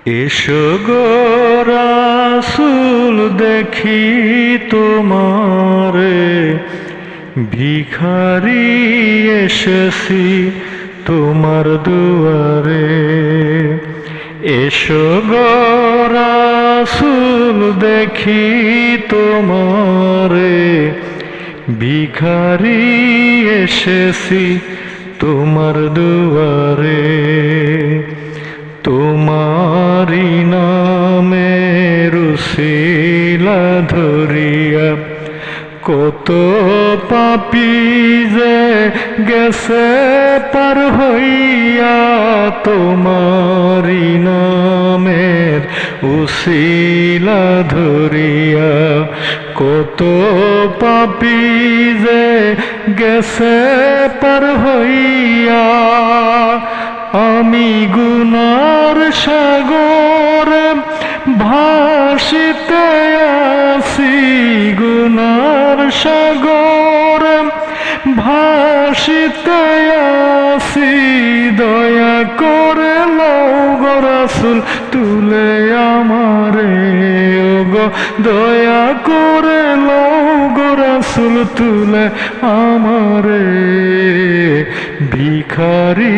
এসো গো রাসূল দেখি তোমারে, ভিখারি এসেছি তোমার দুয়ারে। এসো গো রাসূল দেখি তোমারে, ভিখারি এসেছি তোমার দুয়ারে। তোমারি নামের উসিলা ধরিয়া কত পাপী যে গেছে পার হইয়া, তোমারি নামের উসিলা ধরিয়া কত পাপী যে গেছে পার হইয়া। আমি গুনার সাগরে ভাসিতে আছি, গুনার সাগরে ভাসিতে আছি। দয়া করে লও গো রাসূল তুলে আমারে, ও গো দয়া করে লও গো রাসূল তুলে আমারে। ভিখারি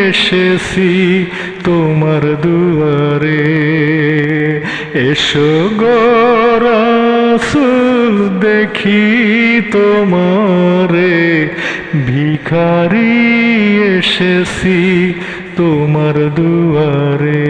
এসেছি তোমার দুয়ারে। এসো গো রাসূল দেখি তোমারে, ভিখারি এসেছি তোমার দুয়ারে।